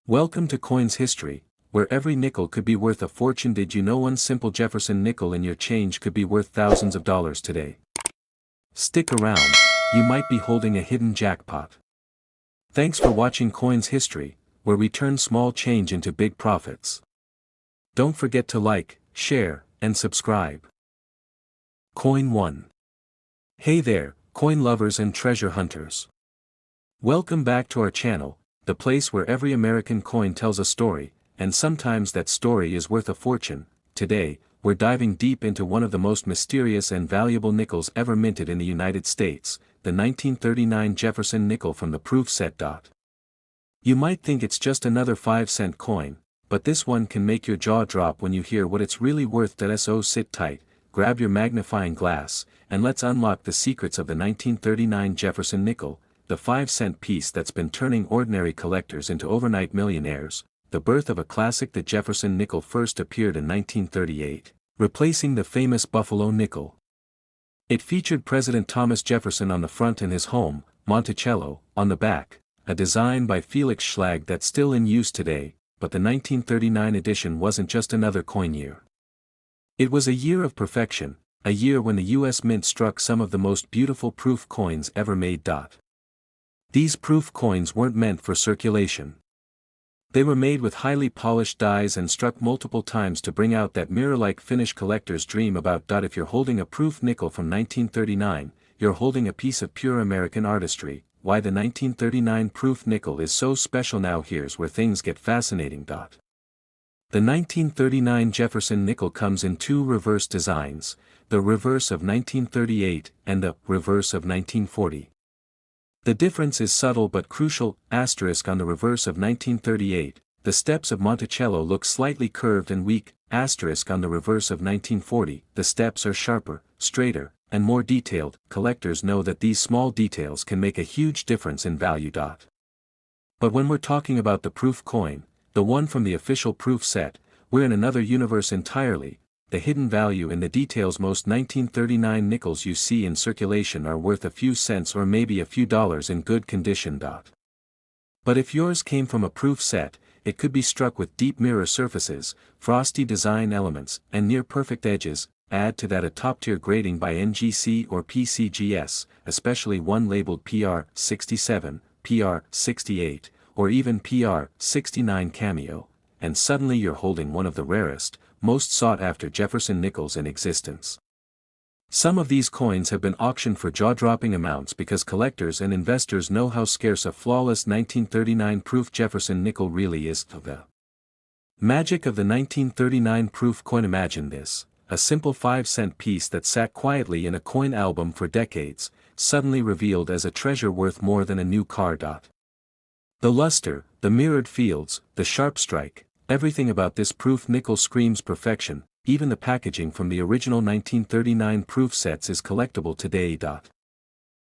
Welcome to Coins History, where every nickel could be worth a fortune. Did you know one simple Jefferson nickel in your change could be worth thousands of dollars today? Stick around, you might be holding a hidden jackpot. Thanks for watching Coins History, where we turn small change into big profits. Don't forget to like, share, and subscribe. Coin 1. Hey there, coin lovers and treasure hunters. Welcome back to our channel, the place where every American coin tells a story, and sometimes that story is worth a fortune. Today, we're diving deep into one of the most mysterious and valuable nickels ever minted in the United States, the 1939 Jefferson nickel from the proof set. You might think it's just another 5-cent coin, but this one can make your jaw drop when you hear what it's really worth. So sit tight, grab your magnifying glass, and let's unlock the secrets of the 1939 Jefferson nickel, the 5-cent piece that's been turning ordinary collectors into overnight millionaires. The birth of a classic. The Jefferson nickel first appeared in 1938, replacing the famous Buffalo nickel. It featured President Thomas Jefferson on the front and his home, Monticello, on the back, a design by Felix Schlag that's still in use today. But the 1939 edition wasn't just another coin year. It was a year of perfection, a year when the U.S. Mint struck some of the most beautiful proof coins ever made. These proof coins weren't meant for circulation. They were made with highly polished dies and struck multiple times to bring out that mirror-like finish collectors dream about. If you're holding a proof nickel from 1939, you're holding a piece of pure American artistry. Why the 1939 proof nickel is so special? Now here's where things get fascinating. The 1939 Jefferson nickel comes in two reverse designs, the reverse of 1938 and the reverse of 1940. The difference is subtle but crucial. Asterisk on the reverse of 1938, the steps of Monticello look slightly curved and weak. Asterisk on the reverse of 1940, the steps are sharper, straighter, and more detailed. Collectors know that these small details can make a huge difference in value. But when we're talking about the proof coin, the one from the official proof set, we're in another universe entirely. The hidden value in the details. Most 1939 nickels you see in circulation are worth a few cents or maybe a few dollars in good condition. But if yours came from a proof set, it could be struck with deep mirror surfaces, frosty design elements, and near-perfect edges. Add to that a top-tier grading by NGC or PCGS, especially one labeled PR 67, PR 68, or even PR 69 Cameo, and suddenly you're holding one of the rarest, most sought-after Jefferson nickels in existence. Some of these coins have been auctioned for jaw-dropping amounts because collectors and investors know how scarce a flawless 1939 proof Jefferson nickel really is. The magic of the 1939 proof coin. Imagine this, a simple 5-cent piece that sat quietly in a coin album for decades, suddenly revealed as a treasure worth more than a new car. The luster, the mirrored fields, the sharp strike, everything about this proof nickel screams perfection. Even the packaging from the original 1939 proof sets is collectible today.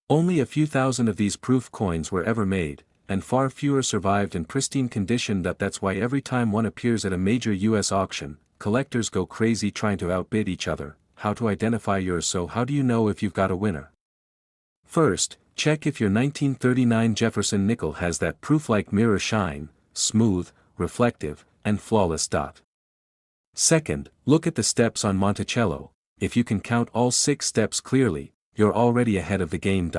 Only a few thousand of these proof coins were ever made, and far fewer survived in pristine condition. That's why every time one appears at a major U.S. auction, collectors go crazy trying to outbid each other. How to identify yours? So how do you know if you've got a winner? First, check if your 1939 Jefferson nickel has that proof-like mirror shine, smooth, reflective, and flawless. Second, look at the steps on Monticello. If you can count all 6 steps clearly, you're already ahead of the game.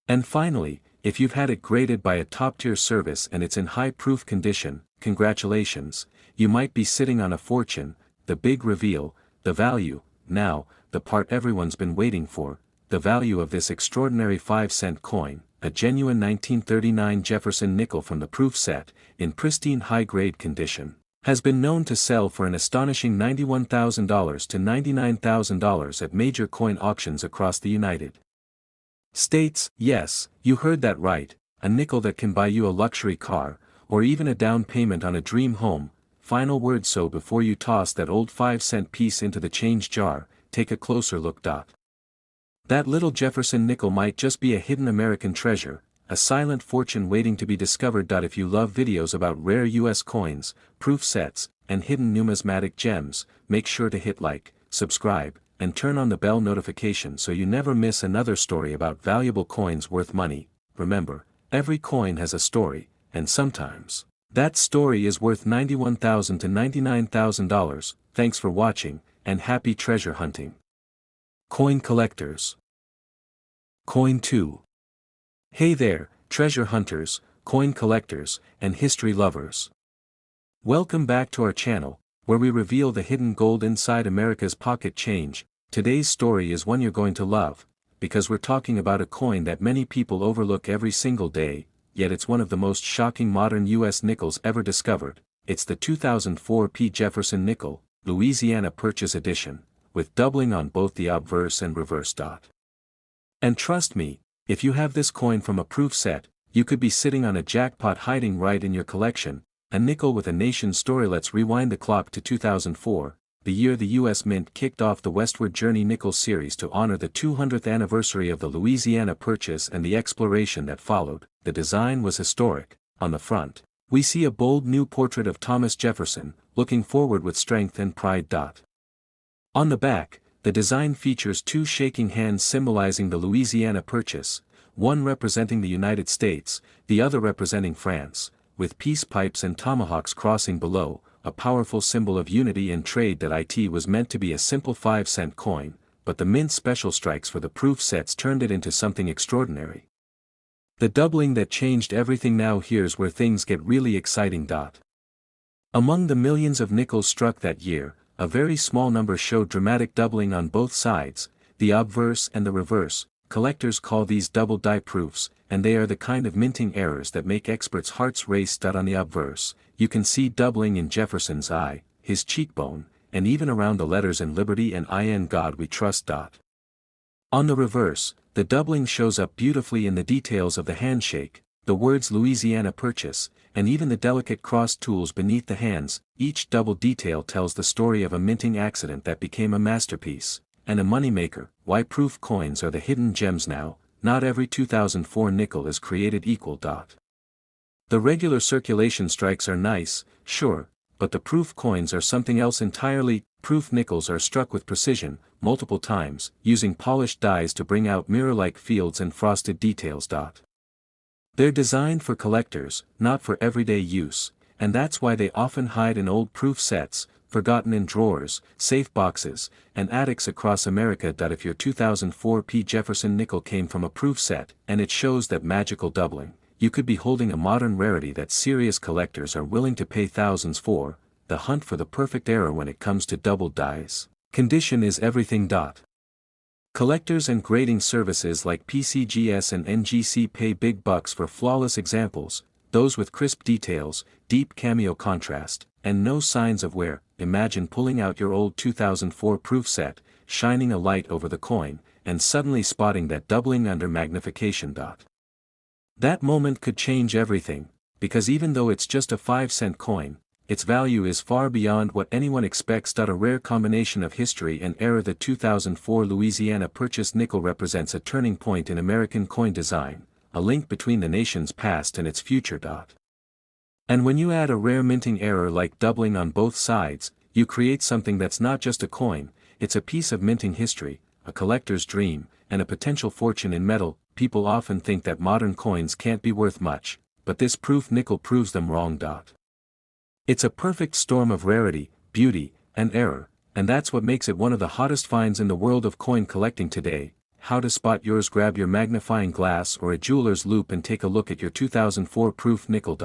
And finally, if you've had it graded by a top-tier service and it's in high-proof condition, congratulations, you might be sitting on a fortune. The big reveal, the value. Now, the part everyone's been waiting for, the value of this extraordinary 5-cent coin, a genuine 1939 Jefferson nickel from the proof set, in pristine high-grade condition, has been known to sell for an astonishing $91,000 to $99,000 at major coin auctions across the United States. Yes, you heard that right, a nickel that can buy you a luxury car, or even a down payment on a dream home. Final word. So before you toss that old 5-cent piece into the change jar, take a closer look. That little Jefferson nickel might just be a hidden American treasure, a silent fortune waiting to be discovered. If you love videos about rare U.S. coins, proof sets, and hidden numismatic gems, make sure to hit like, subscribe, and turn on the bell notification so you never miss another story about valuable coins worth money. Remember, every coin has a story, and sometimes, That story is worth $91,000 to $99,000, thanks for watching, and happy treasure hunting. Coin collectors. Coin 2. Hey there, treasure hunters, coin collectors, and history lovers. Welcome back to our channel, where we reveal the hidden gold inside America's pocket change. Today's story is one you're going to love, because we're talking about a coin that many people overlook every single day, yet it's one of the most shocking modern U.S. nickels ever discovered. It's the 2004 P. Jefferson nickel, Louisiana Purchase Edition, with doubling on both the obverse and reverse dot. And trust me, if you have this coin from a proof set, you could be sitting on a jackpot hiding right in your collection. A nickel with a nation story. Let's rewind the clock to 2004, the year the U.S. Mint kicked off the Westward Journey Nickel series to honor the 200th anniversary of the Louisiana Purchase and the exploration that followed. The design was historic. On the front, we see a bold new portrait of Thomas Jefferson, looking forward with strength and pride. On the back, the design features two shaking hands symbolizing the Louisiana Purchase, one representing the United States, the other representing France, with peace pipes and tomahawks crossing below, a powerful symbol of unity and trade. That it was meant to be a simple 5-cent coin, but the Mint special strikes for the proof sets turned it into something extraordinary. The doubling that changed everything. Now here's where things get really exciting. Among the millions of nickels struck that year, a very small number showed dramatic doubling on both sides, the obverse and the reverse. Collectors call these double die proofs, and they are the kind of minting errors that make experts' hearts race. On the obverse, you can see doubling in Jefferson's eye, his cheekbone, and even around the letters in Liberty and In God We Trust. On the reverse, the doubling shows up beautifully in the details of the handshake, the words Louisiana Purchase, and even the delicate crossed tools beneath the hands. Each double detail tells the story of a minting accident that became a masterpiece, and a moneymaker. Why proof coins are the hidden gems now? Not every 2004 nickel is created equal. The regular circulation strikes are nice, sure, but the proof coins are something else entirely. Proof nickels are struck with precision, multiple times, using polished dies to bring out mirror-like fields and frosted details. They're designed for collectors, not for everyday use, and that's why they often hide in old proof sets, forgotten in drawers, safe boxes, and attics across America. If your 2004 P. Jefferson nickel came from a proof set, and it shows that magical doubling, you could be holding a modern rarity that serious collectors are willing to pay thousands for. The hunt for the perfect error when it comes to doubled dies. Condition is everything. Collectors and grading services like PCGS and NGC pay big bucks for flawless examples, those with crisp details, deep cameo contrast, and no signs of wear. Imagine pulling out your old 2004 proof set, shining a light over the coin, and suddenly spotting that doubling under magnification. That moment could change everything, because even though it's just a 5-cent coin, its value is far beyond what anyone expects. A rare combination of history and error. The 2004 Louisiana Purchase nickel represents a turning point in American coin design, a link between the nation's past and its future. And when you add a rare minting error like doubling on both sides, you create something that's not just a coin, it's a piece of minting history, a collector's dream, and a potential fortune in metal. People often think that modern coins can't be worth much, but this proof nickel proves them wrong. It's a perfect storm of rarity, beauty, and error, and that's what makes it one of the hottest finds in the world of coin collecting today. How to spot yours? Grab your magnifying glass or a jeweler's loupe and take a look at your 2004 proof nickel.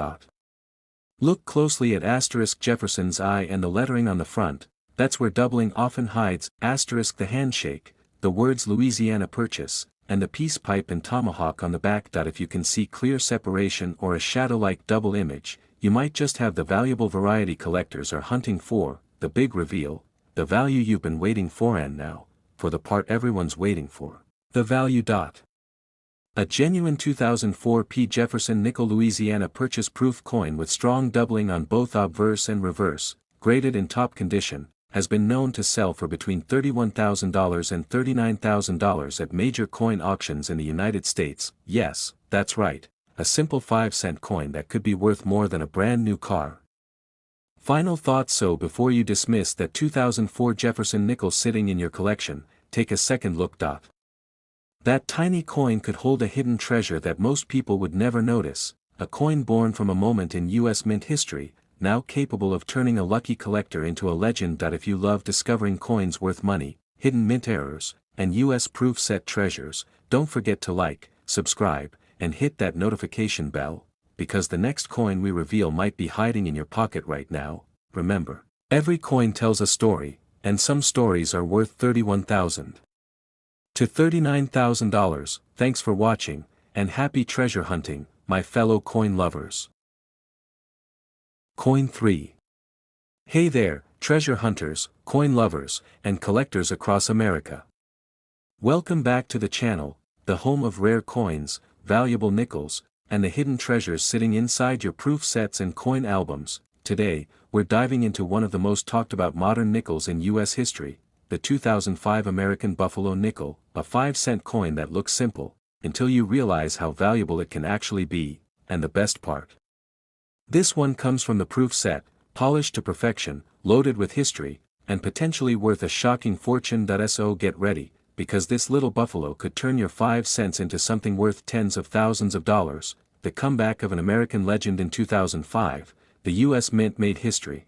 Look closely at Jefferson's eye and the lettering on the front. That's where doubling often hides. The handshake, the words Louisiana Purchase, and the peace pipe and tomahawk on the back. If you can see clear separation or a shadow-like double image, you might just have the valuable variety collectors are hunting for. The big reveal, the value you've been waiting for, and now, for the part everyone's waiting for, the value. A genuine 2004 P. Jefferson nickel Louisiana Purchase proof coin with strong doubling on both obverse and reverse, graded in top condition, has been known to sell for between $31,000 and $39,000 at major coin auctions in the United States. Yes, that's right, a simple 5-cent coin that could be worth more than a brand new car. Final thoughts. So before you dismiss that 2004 Jefferson nickel sitting in your collection, take a second look. That tiny coin could hold a hidden treasure that most people would never notice, a coin born from a moment in U.S. Mint history, now capable of turning a lucky collector into a legend. If you love discovering coins worth money, hidden mint errors, and U.S. proof set treasures, don't forget to like, subscribe, and hit that notification bell, because the next coin we reveal might be hiding in your pocket right now. Remember, every coin tells a story, and some stories are worth $31,000 to $39,000. Thanks for watching, and happy treasure hunting, my fellow coin lovers. Coin 3. Hey there, treasure hunters, coin lovers, and collectors across America. Welcome back to the channel, the home of rare coins, valuable nickels, and the hidden treasures sitting inside your proof sets and coin albums. Today, we're diving into one of the most talked about modern nickels in U.S. history, the 2005 American Buffalo Nickel, a 5-cent coin that looks simple, until you realize how valuable it can actually be, and the best part. This one comes from the proof set, polished to perfection, loaded with history, and potentially worth a shocking fortune. So get ready, because this little buffalo could turn your 5 cents into something worth tens of thousands of dollars. The comeback of an American legend in 2005, the U.S. Mint made history.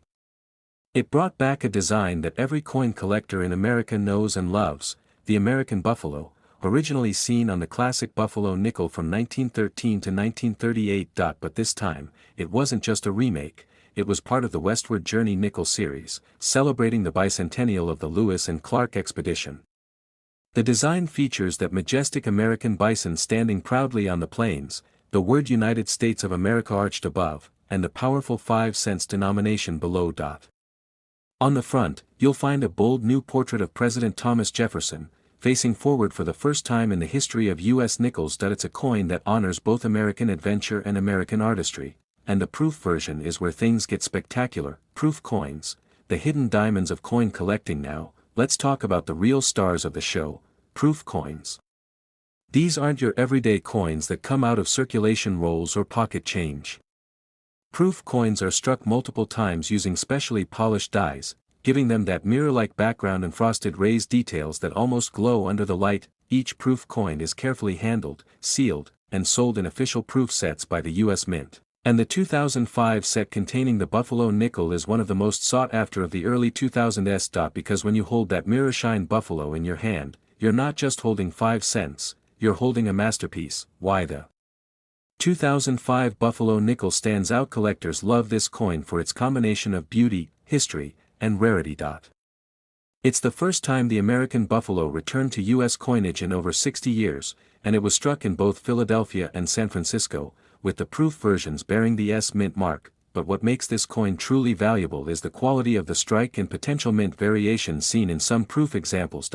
It brought back a design that every coin collector in America knows and loves, the American Buffalo, originally seen on the classic Buffalo nickel from 1913 to 1938. But this time, it wasn't just a remake, it was part of the Westward Journey nickel series, celebrating the bicentennial of the Lewis and Clark expedition. The design features that majestic American bison standing proudly on the plains, the word United States of America arched above, and the powerful 5 cents denomination below. On the front, you'll find a bold new portrait of President Thomas Jefferson, facing forward for the first time in the history of U.S. nickels. It's a coin that honors both American adventure and American artistry, and the proof version is where things get spectacular. Proof coins, the hidden diamonds of coin collecting. Now, let's talk about the real stars of the show, proof coins. These aren't your everyday coins that come out of circulation rolls or pocket change. Proof coins are struck multiple times using specially polished dies, giving them that mirror-like background and frosted raised details that almost glow under the light. Each proof coin is carefully handled, sealed, and sold in official proof sets by the U.S. Mint. And the 2005 set containing the Buffalo nickel is one of the most sought after of the early 2000s. Because when you hold that mirror-shine Buffalo in your hand, you're not just holding 5 cents, you're holding a masterpiece. Why the 2005 Buffalo nickel stands out? Collectors love this coin for its combination of beauty, history, and rarity. It's the first time the American Buffalo returned to U.S. coinage in over 60 years, and it was struck in both Philadelphia and San Francisco, with the proof versions bearing the S Mint mark. But what makes this coin truly valuable is the quality of the strike and potential mint variations seen in some proof examples.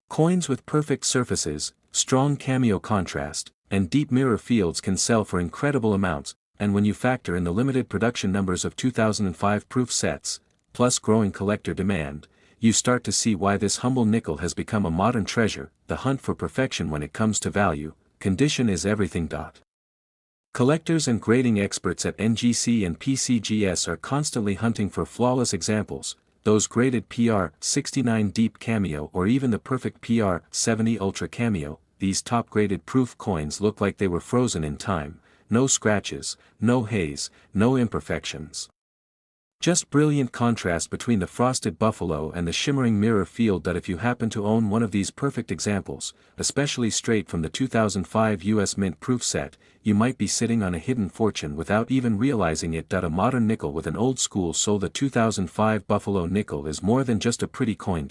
Coins with perfect surfaces, strong cameo contrast, and deep mirror fields can sell for incredible amounts, and when you factor in the limited production numbers of 2005 proof sets, plus growing collector demand, you start to see why this humble nickel has become a modern treasure. The hunt for perfection when it comes to value, condition is everything. Collectors and grading experts at NGC and PCGS are constantly hunting for flawless examples, those graded PR 69 deep cameo or even the perfect PR 70 ultra cameo. These top-graded proof coins look like they were frozen in time, no scratches, no haze, no imperfections. Just brilliant contrast between the frosted buffalo and the shimmering mirror field. If you happen to own one of these perfect examples, especially straight from the 2005 U.S. Mint proof set, you might be sitting on a hidden fortune without even realizing it. A modern nickel with an old-school soul. The 2005 Buffalo nickel is more than just a pretty coin.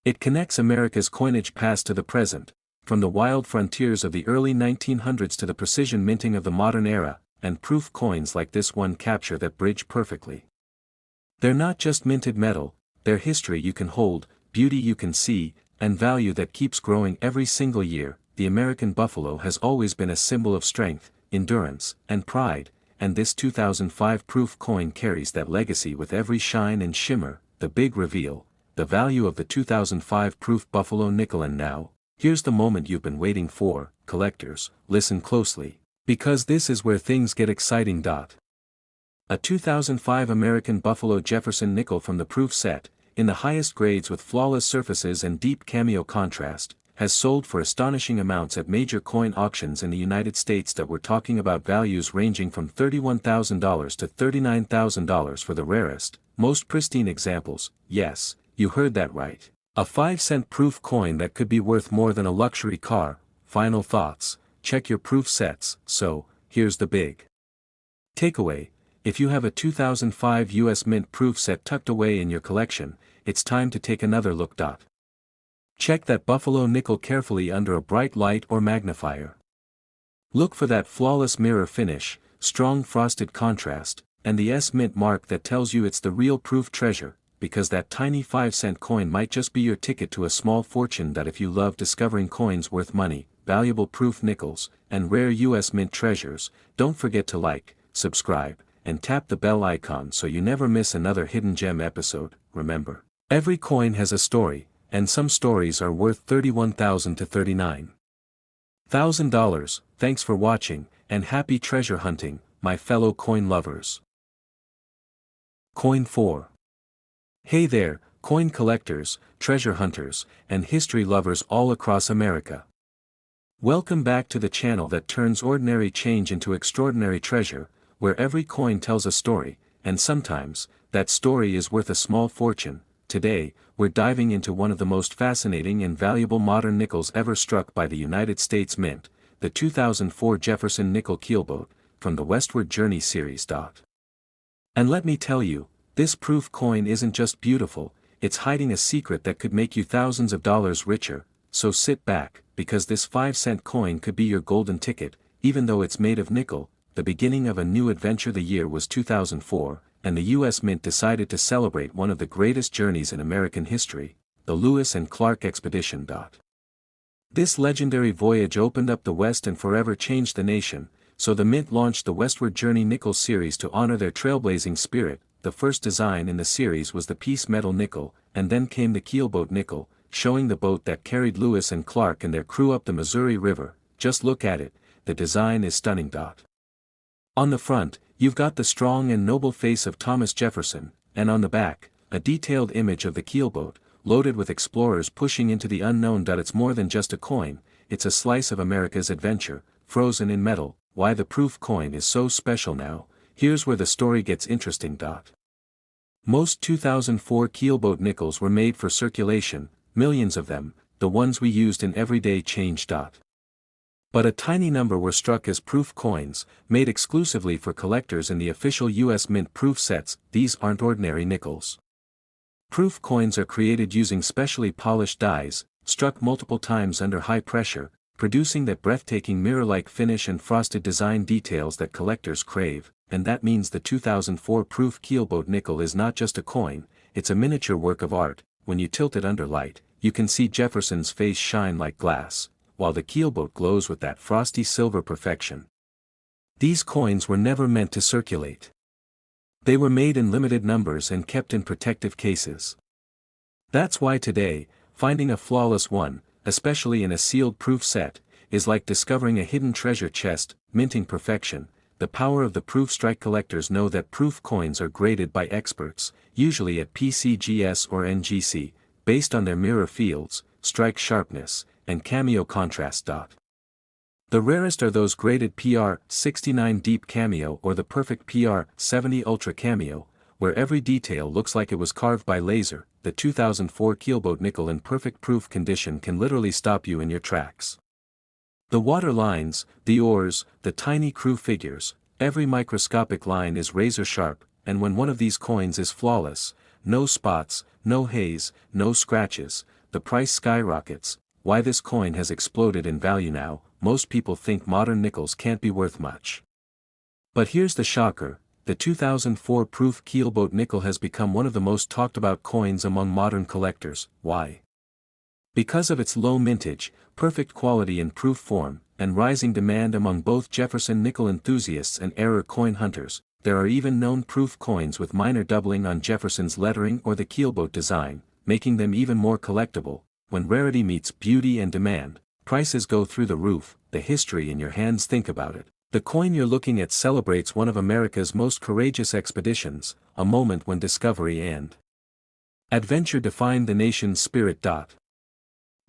It connects America's coinage past to the present, from the wild frontiers of the early 1900s to the precision minting of the modern era, and proof coins like this one capture that bridge perfectly. They're not just minted metal, they're history you can hold, beauty you can see, and value that keeps growing every single year. The American Buffalo has always been a symbol of strength, endurance, and pride, and this 2005 proof coin carries that legacy with every shine and shimmer. The big reveal, the value of the 2005 proof Buffalo nickel. And now, here's the moment you've been waiting for, collectors. Listen closely, because this is where things get exciting. A 2005 American Buffalo Jefferson nickel from the proof set, in the highest grades with flawless surfaces and deep cameo contrast, has sold for astonishing amounts at major coin auctions in the United States that we're talking about values ranging from $31,000 to $39,000 for the rarest, most pristine examples. Yes, you heard that right. A 5-cent proof coin that could be worth more than a luxury car. Final thoughts: check your proof sets. So, here's the big takeaway. If you have a 2005 US Mint proof set tucked away in your collection, it's time to take another look. Check that buffalo nickel carefully under a bright light or magnifier. Look for that flawless mirror finish, strong frosted contrast, and the S Mint mark that tells you it's the real proof treasure, because that tiny 5-cent coin might just be your ticket to a small fortune. If you love discovering coins worth money, valuable proof nickels, and rare US Mint treasures, don't forget to like, subscribe, and tap the bell icon so you never miss another hidden gem episode. Remember, every coin has a story, and some stories are worth $31,000 to $39,000. Thanks for watching, and happy treasure hunting, my fellow coin lovers. Coin 4. Hey there, coin collectors, treasure hunters, and history lovers all across America. Welcome back to the channel that turns ordinary change into extraordinary treasure, where every coin tells a story, and sometimes, that story is worth a small fortune. Today, we're diving into one of the most fascinating and valuable modern nickels ever struck by the United States Mint, the 2004 Jefferson Nickel Keelboat, from the Westward Journey series. And let me tell you, this proof coin isn't just beautiful, it's hiding a secret that could make you thousands of dollars richer. So sit back, because this 5-cent coin could be your golden ticket. Even though it's made of nickel, the beginning of a new adventure. The year was 2004, and the US Mint decided to celebrate one of the greatest journeys in American history, the Lewis and Clark expedition. This legendary voyage opened up the West and forever changed the nation, so the Mint launched the Westward Journey Nickel series to honor their trailblazing spirit. The first design in the series was the piece metal nickel, and then came the Keelboat nickel, showing the boat that carried Lewis and Clark and their crew up the Missouri River. Just look at it, the design is stunning. On the front, you've got the strong and noble face of Thomas Jefferson, and on the back, a detailed image of the keelboat, loaded with explorers pushing into the unknown. It's more than just a coin, it's a slice of America's adventure, frozen in metal. Why the proof coin is so special now? Here's where the story gets interesting. Most 2004 Keelboat nickels were made for circulation, millions of them, the ones we used in everyday change. But a tiny number were struck as proof coins, made exclusively for collectors in the official US Mint proof sets. These aren't ordinary nickels. Proof coins are created using specially polished dies, struck multiple times under high pressure, producing that breathtaking mirror-like finish and frosted design details that collectors crave. And that means the 2004 proof Keelboat nickel is not just a coin, it's a miniature work of art. When you tilt it under light, you can see Jefferson's face shine like glass, while the keelboat glows with that frosty silver perfection. These coins were never meant to circulate. They were made in limited numbers and kept in protective cases. That's why today, finding a flawless one, especially in a sealed proof set, is like discovering a hidden treasure chest. Minting perfection. The power of the proof strike. Collectors know that proof coins are graded by experts, usually at PCGS or NGC, based on their mirror fields, strike sharpness, and cameo contrast. The rarest are those graded PR 69 Deep Cameo or the perfect PR 70 Ultra Cameo, where every detail looks like it was carved by laser. The 2004 Keelboat nickel in perfect proof condition can literally stop you in your tracks. The water lines, the oars, the tiny crew figures, every microscopic line is razor sharp, and when one of these coins is flawless, no spots, no haze, no scratches, the price skyrockets. Why this coin has exploded in value now? Most people think modern nickels can't be worth much. But here's the shocker, the 2004 proof Keelboat nickel has become one of the most talked about coins among modern collectors. Why? Because of its low mintage, perfect quality in proof form, and rising demand among both Jefferson nickel enthusiasts and error coin hunters. There are even known proof coins with minor doubling on Jefferson's lettering or the keelboat design, making them even more collectible. When rarity meets beauty and demand, prices go through the roof. The history in your hands. Think about it. The coin you're looking at celebrates one of America's most courageous expeditions, a moment when discovery and adventure defined the nation's spirit.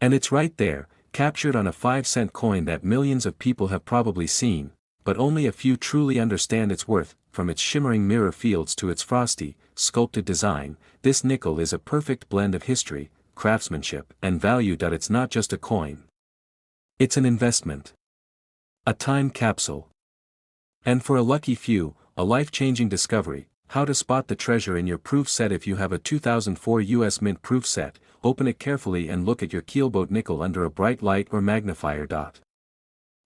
And it's right there, captured on a 5-cent coin that millions of people have probably seen, but only a few truly understand its worth. From its shimmering mirror fields to its frosty, sculpted design, this nickel is a perfect blend of history, craftsmanship, and value. It's not just a coin. It's an investment. A time capsule. And for a lucky few, a life-changing discovery. How to spot the treasure in your proof set. If you have a 2004 US Mint proof set, open it carefully and look at your Keelboat nickel under a bright light or magnifier.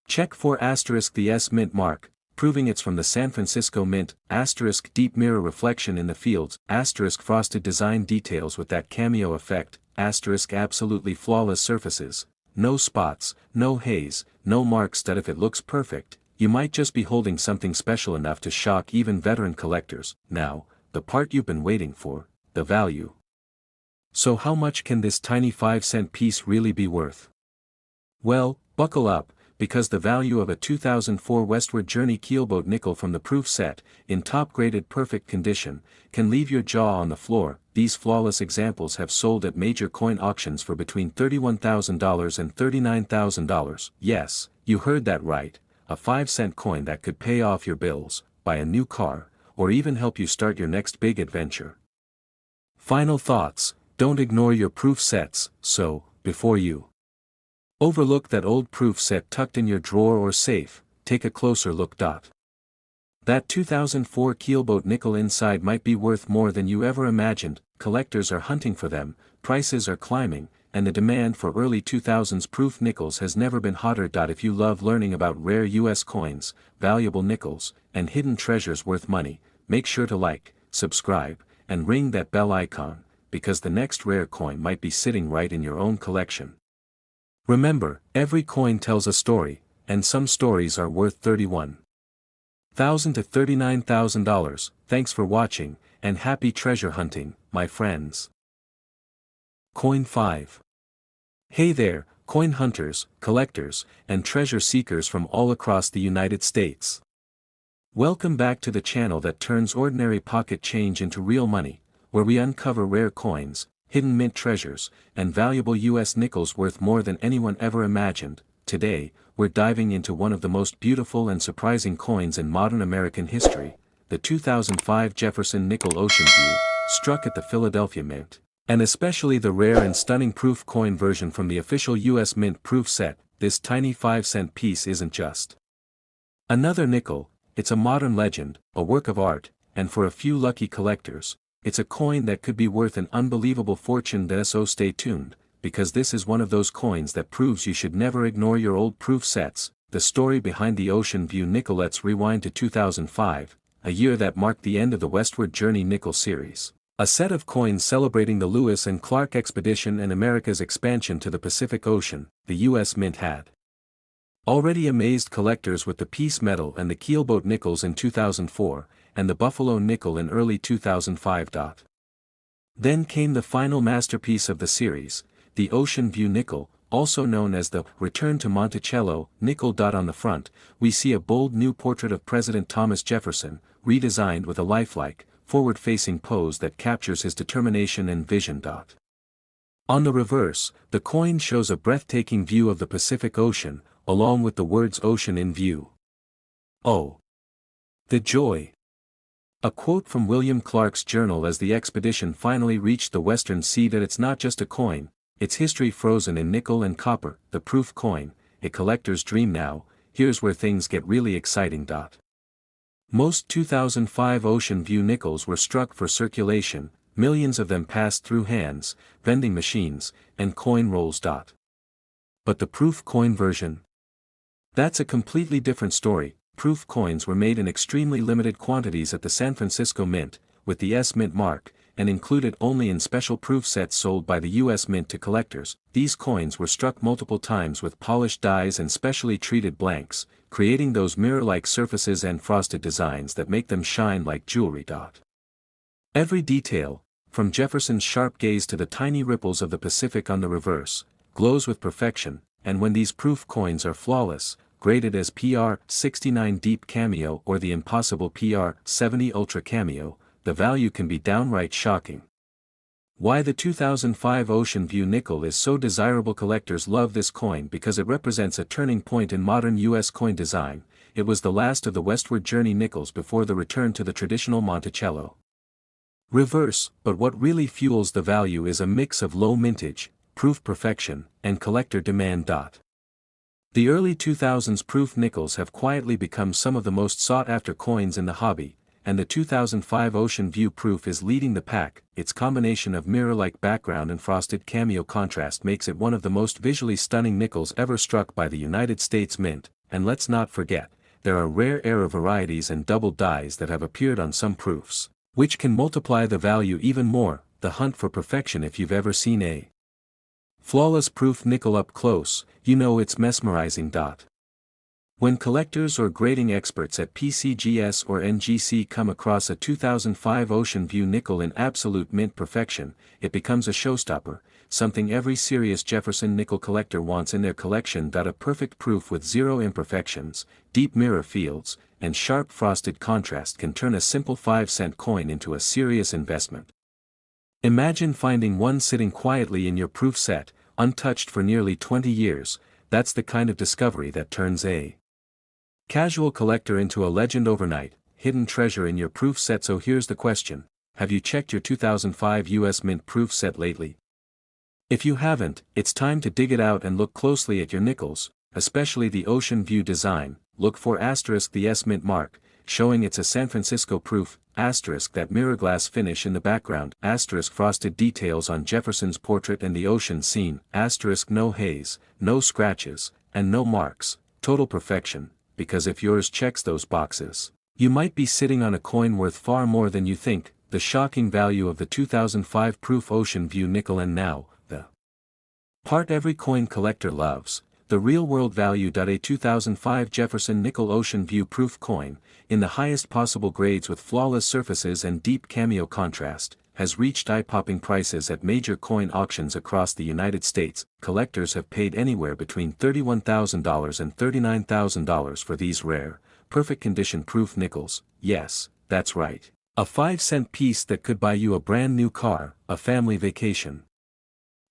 Check for * the S Mint mark, proving it's from the San Francisco Mint, * deep mirror reflection in the fields, * frosted design details with that cameo effect, * absolutely flawless surfaces, no spots, no haze, no marks. If it looks perfect, you might just be holding something special enough to shock even veteran collectors. Now, the part you've been waiting for, the value. So how much can this tiny 5-cent piece really be worth? Well, buckle up, because the value of a 2004 Westward Journey Keelboat nickel from the proof set, in top-graded perfect condition, can leave your jaw on the floor. These flawless examples have sold at major coin auctions for between $31,000 and $39,000. Yes, you heard that right, a 5-cent coin that could pay off your bills, buy a new car, or even help you start your next big adventure. Final thoughts: don't ignore your proof sets. So, before you overlook that old proof set tucked in your drawer or safe, take a closer look. That 2004 Keelboat nickel inside might be worth more than you ever imagined. Collectors are hunting for them, prices are climbing, and the demand for early 2000s proof nickels has never been hotter. If you love learning about rare US coins, valuable nickels, and hidden treasures worth money, make sure to like, subscribe, and ring that bell icon, because the next rare coin might be sitting right in your own collection. Remember, every coin tells a story, and some stories are worth $31,000 to $39,000. Thanks for watching, and happy treasure hunting, my friends. Coin 5. Hey there, coin hunters, collectors, and treasure seekers from all across the United States. Welcome back to the channel that turns ordinary pocket change into real money, where we uncover rare coins, hidden mint treasures, and valuable US nickels worth more than anyone ever imagined. Today, we're diving into one of the most beautiful and surprising coins in modern American history, the 2005 Jefferson Nickel Ocean View, struck at the Philadelphia Mint, and especially the rare and stunning proof coin version from the official US Mint proof set. This tiny 5-cent piece isn't just another nickel, it's a modern legend, a work of art, and for a few lucky collectors, it's a coin that could be worth an unbelievable fortune. So stay tuned, because this is one of those coins that proves you should never ignore your old proof sets. The story behind the Ocean View nickel. Let's rewind to 2005, a year that marked the end of the Westward Journey nickel series. A set of coins celebrating the Lewis and Clark expedition and America's expansion to the Pacific Ocean. The US Mint had already amazed collectors with the piece metal and the Keelboat nickels in 2004, and the Buffalo nickel in early 2005. Then came the final masterpiece of the series, the Ocean View nickel, also known as the Return to Monticello nickel. On the front, we see a bold new portrait of President Thomas Jefferson, redesigned with a lifelike, forward-facing pose that captures his determination and vision. On the reverse, the coin shows a breathtaking view of the Pacific Ocean, along with the words "Ocean in View." Oh, the joy! A quote from William Clark's journal as the expedition finally reached the Western Sea: that it's not just a coin, it's history frozen in nickel and copper. The proof coin, a collector's dream. Now, here's where things get really exciting. Most 2005 Ocean View nickels were struck for circulation, millions of them passed through hands, vending machines, and coin rolls. But the proof coin version? That's a completely different story. Proof coins were made in extremely limited quantities at the San Francisco Mint, with the S Mint mark, and included only in special proof sets sold by the US Mint to collectors. These coins were struck multiple times with polished dies and specially treated blanks, creating those mirror-like surfaces and frosted designs that make them shine like jewelry. Every detail, from Jefferson's sharp gaze to the tiny ripples of the Pacific on the reverse, glows with perfection. And when these proof coins are flawless, graded as PR 69 Deep Cameo or the impossible PR 70 Ultra Cameo, the value can be downright shocking. Why the 2005 Ocean View nickel is so desirable. Collectors love this coin because it represents a turning point in modern U.S. coin design. It was the last of the westward journey nickels before the return to the traditional Monticello reverse, but what really fuels the value is a mix of low mintage, proof perfection, and collector demand. The early 2000s proof nickels have quietly become some of the most sought-after coins in the hobby, and the 2005 Ocean View proof is leading the pack. Its combination of mirror-like background and frosted cameo contrast makes it one of the most visually stunning nickels ever struck by the United States Mint, and let's not forget, there are rare error varieties and double dies that have appeared on some proofs, which can multiply the value even more. The hunt for perfection. If you've ever seen a flawless proof nickel up close, you know it's mesmerizing. When collectors or grading experts at PCGS or NGC come across a 2005 Ocean View nickel in absolute mint perfection, it becomes a showstopper, something every serious Jefferson nickel collector wants in their collection. A perfect proof with zero imperfections, deep mirror fields, and sharp frosted contrast can turn a simple 5-cent coin into a serious investment. Imagine finding one sitting quietly in your proof set, untouched for nearly 20 years. That's the kind of discovery that turns a casual collector into a legend overnight, hidden treasure in your proof set. So here's the question: have you checked your 2005 US Mint proof set lately? If you haven't, it's time to dig it out and look closely at your nickels, especially the Ocean View design. Look for the S Mint mark, showing it's a San Francisco proof, that mirror glass finish in the background, frosted details on Jefferson's portrait and the ocean scene, no haze, no scratches, and no marks, total perfection. Because if yours checks those boxes, you might be sitting on a coin worth far more than you think. The shocking value of the 2005 proof Ocean View nickel. And now, the part every coin collector loves, the real-world value. A 2005 Jefferson Nickel Ocean View proof coin, in the highest possible grades with flawless surfaces and deep cameo contrast, has reached eye-popping prices at major coin auctions across the United States. Collectors have paid anywhere between $31,000 and $39,000 for these rare, perfect condition proof nickels. Yes, that's right. A 5-cent piece that could buy you a brand new car, a family vacation,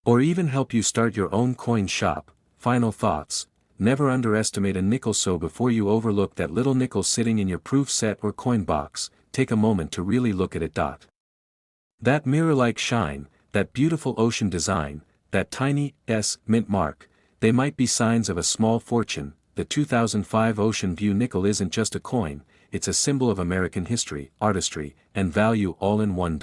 or even help you start your own coin shop. Final thoughts: never underestimate a nickel. So before you overlook that little nickel sitting in your proof set or coin box, take a moment to really look at it. That mirror-like shine, that beautiful ocean design, that tiny S mint mark, they might be signs of a small fortune. The 2005 Ocean View nickel isn't just a coin, it's a symbol of American history, artistry, and value all in one.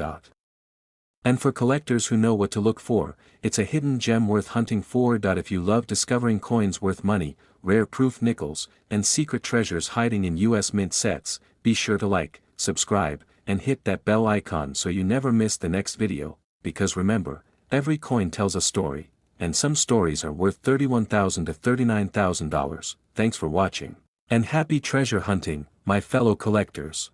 And for collectors who know what to look for, it's a hidden gem worth hunting for. If you love discovering coins worth money, rare proof nickels, and secret treasures hiding in US Mint sets, be sure to like, subscribe, and hit that bell icon so you never miss the next video. Because remember, every coin tells a story, and some stories are worth $31,000 to $39,000. Thanks for watching, and happy treasure hunting, my fellow collectors.